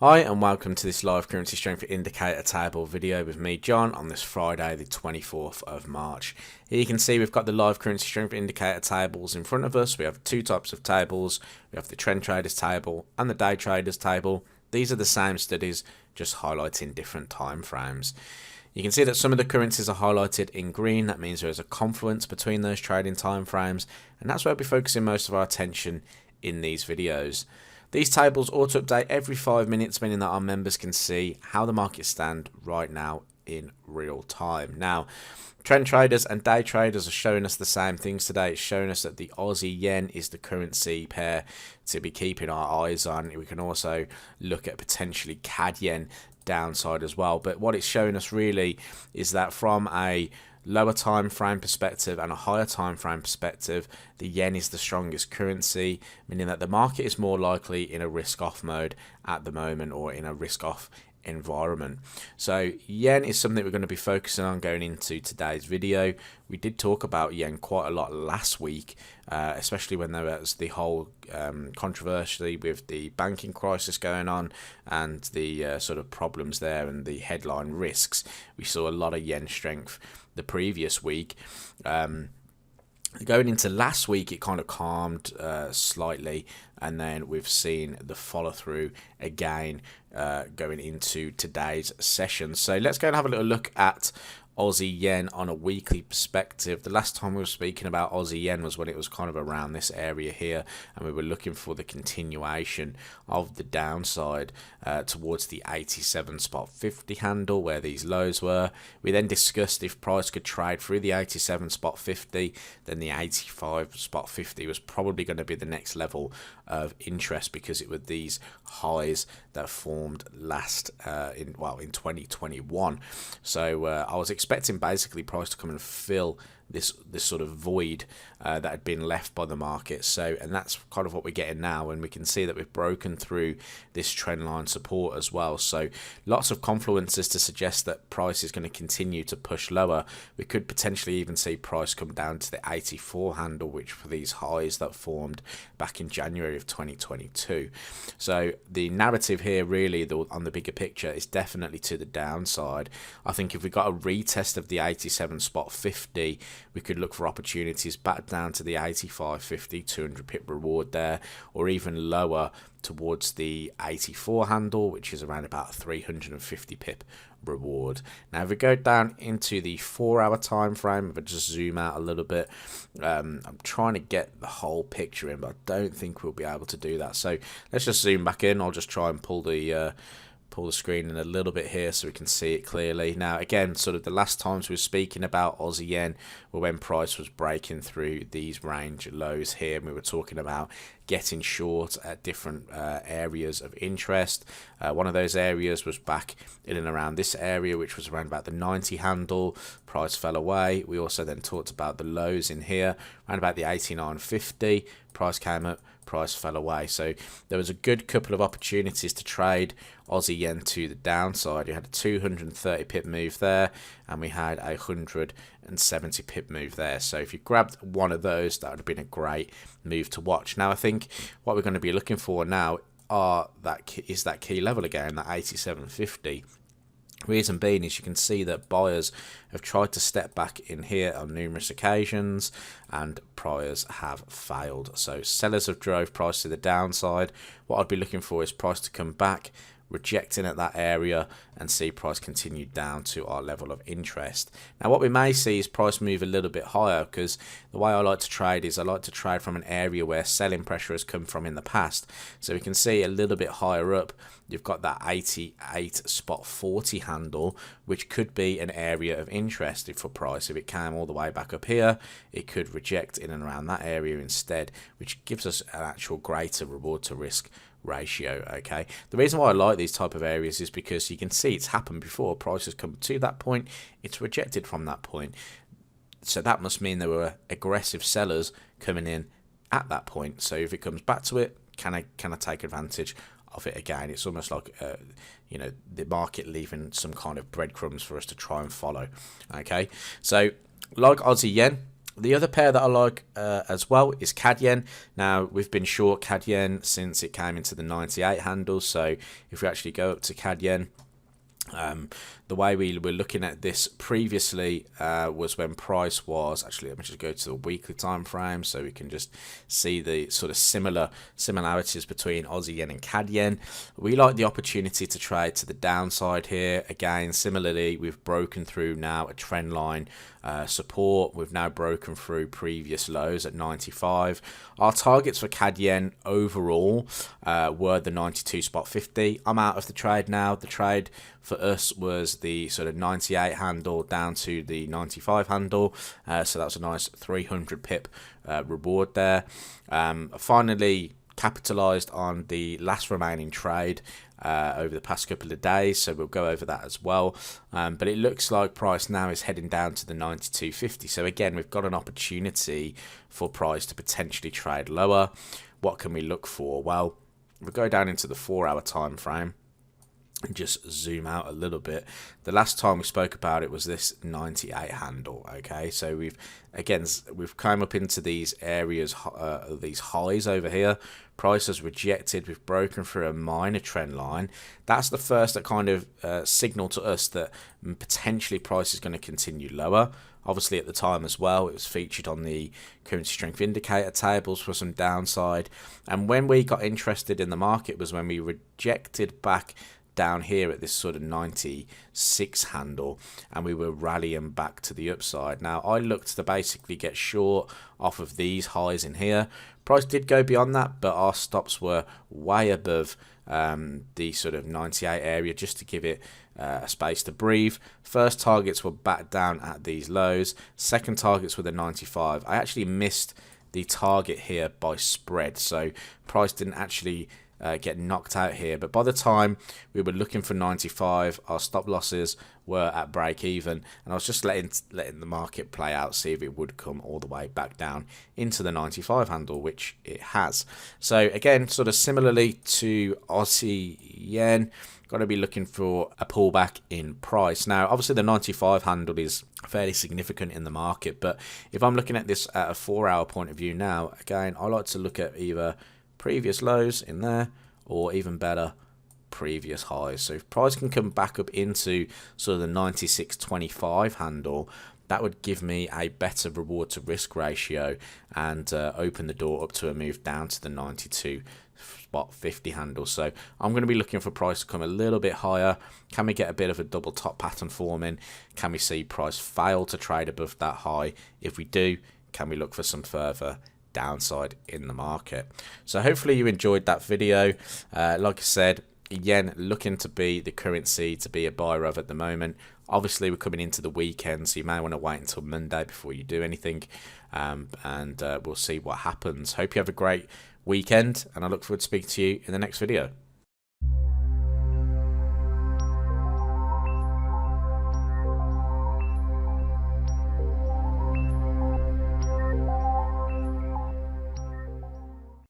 Hi and welcome to this live currency strength indicator table video with me, John, on this Friday the 24th of March. Here you can see we've got the live currency strength indicator tables in front of us. We have two types of tables. We have the trend traders table and the day traders table. These are the same studies, just highlighting different time frames. You can see that some of the currencies are highlighted in green. That means there is a confluence between those trading time frames, and that's where we'll be focusing most of our attention in these videos. These tables auto update every 5 minutes, meaning that our members can see how the markets stand right now in real time. Now, trend traders and day traders are showing us the same things today. It's showing us that the Aussie yen is the currency pair to be keeping our eyes on. We can also look at potentially CAD yen downside as well. But what it's showing us really is that from a lower time frame perspective and a higher time frame perspective, the yen is the strongest currency, meaning that the market is more likely in a risk off mode at the moment, or in a risk off environment. So yen is something we're going to be focusing on going into today's video. We did talk about yen quite a lot last week, especially when there was the whole controversy with the banking crisis going on and the sort of problems there and the headline risks. We saw a lot of yen strength the previous week. Going into last week, it kind of calmed slightly, and then we've seen the follow through again going into today's session. So let's go and have a little look at Aussie yen on a weekly perspective. The last time we were speaking about Aussie yen was when it was kind of around this area here, and we were looking for the continuation of the downside towards the 87.50 handle where these lows were. We then discussed if price could trade through the 87.50, then the 85.50 was probably going to be the next level of interest, because it was these highs that formed last in 2021. So I was expecting basically price to come and fill this sort of void that had been left by the market. So, and that's kind of what we're getting now, and we can see that we've broken through this trend line support as well. So lots of confluences to suggest that price is going to continue to push lower. We could potentially even see price come down to the 84 handle, which for these highs that formed back in January of 2022. So the narrative here really on the bigger picture is definitely to the downside. I think if we got a retest of the 87.50, we could look for opportunities back down to the 85.50, 200 pip reward there, or even lower towards the 84 handle, which is around about 350 pip reward. Now if we go down into the 4-hour time frame, if I just zoom out a little bit, I'm trying to get the whole picture in, but I don't think we'll be able to do that. So let's just zoom back in. I'll just try and pull the screen in a little bit here so we can see it clearly. Now again, sort of the last times we were speaking about Aussie yen were when price was breaking through these range lows here, and we were talking about getting short at different areas of interest. One of those areas was back in and around this area, which was around about the 90 handle. Price fell away. We also then talked about the lows in here around about the 89.50. Price came up, price fell away. So there was a good couple of opportunities to trade Aussie yen to the downside. You had a 230 pip move there, and we had a 170 pip move there. So if you grabbed one of those, that would have been a great move to watch. Now I think what we're going to be looking for now is that key level again, that 87.50. Reason being is you can see that buyers have tried to step back in here on numerous occasions, and buyers have failed. So sellers have drove price to the downside. What I'd be looking for is price to come back, rejecting at that area, and see price continue down to our level of interest. Now what we may see is price move a little bit higher, because the way I like to trade is I like to trade from an area where selling pressure has come from in the past. So we can see a little bit higher up you've got that 88.40 handle, which could be an area of interest for price. If it came all the way back up here, it could reject in and around that area instead, which gives us an actual greater reward to risk ratio. Okay, the reason why I like these type of areas is because you can see it's happened before. Price has come to that point, it's rejected from that point, so that must mean there were aggressive sellers coming in at that point. So if it comes back to it, can I take advantage of it again? It's almost like the market leaving some kind of breadcrumbs for us to try and follow. Okay, so like Aussie yen, The other pair that I like as well is CAD-yen. Now, we've been short CAD-yen since it came into the 98 handle. So if we actually go up to CAD-yen, the way we were looking at this previously was when price was actually, let me just go to the weekly time frame so we can just see the sort of similarities between Aussie yen and CAD yen. We like the opportunity to trade to the downside here. Again, similarly, we've broken through now a trend line support. We've now broken through previous lows at 95. Our targets for CAD yen overall were the 92.50. I'm out of the trade now. The trade for us was the sort of 98 handle down to the 95 handle, so that was a nice 300 pip reward there. Finally capitalized on the last remaining trade over the past couple of days, so we'll go over that as well. But it looks like price now is heading down to the 92.50, so again we've got an opportunity for price to potentially trade lower. What can we look for? Well, we'll go down into the 4-hour time frame and just zoom out a little bit. The last time we spoke about it was this 98 handle. Okay, so we've come up into these areas, these highs over here. Price has rejected. We've broken through a minor trend line. That's the first that kind of signal to us that potentially price is going to continue lower. Obviously at the time as well, it was featured on the currency strength indicator tables for some downside. And when we got interested in the market was when we rejected back down here at this sort of 96 handle, and we were rallying back to the upside. Now I looked to basically get short off of these highs in here. Price did go beyond that, but our stops were way above the sort of 98 area, just to give it a space to breathe. First targets were back down at these lows. Second targets were the 95. I actually missed the target here by spread, so price didn't actually get knocked out here, but by the time we were looking for 95, our stop losses were at break even, and I was just letting the market play out, see if it would come all the way back down into the 95 handle, which it has. So again, sort of similarly to Aussie yen, got to be looking for a pullback in price. Now obviously the 95 handle is fairly significant in the market, but if I'm looking at this at a 4-hour point of view now, again I like to look at either previous lows in there, or even better, previous highs. So if price can come back up into sort of the 96.25 handle, that would give me a better reward to risk ratio and open the door up to a move down to the 92.50 handle. So I'm going to be looking for price to come a little bit higher. Can we get a bit of a double top pattern forming? Can we see price fail to trade above that high? If we do, can we look for some further downside in the market? So hopefully you enjoyed that video. Like I said, yen looking to be the currency to be a buyer of at the moment. Obviously we're coming into the weekend, so you may want to wait until Monday before you do anything, and we'll see what happens. Hope you have a great weekend, and I look forward to speaking to you in the next video.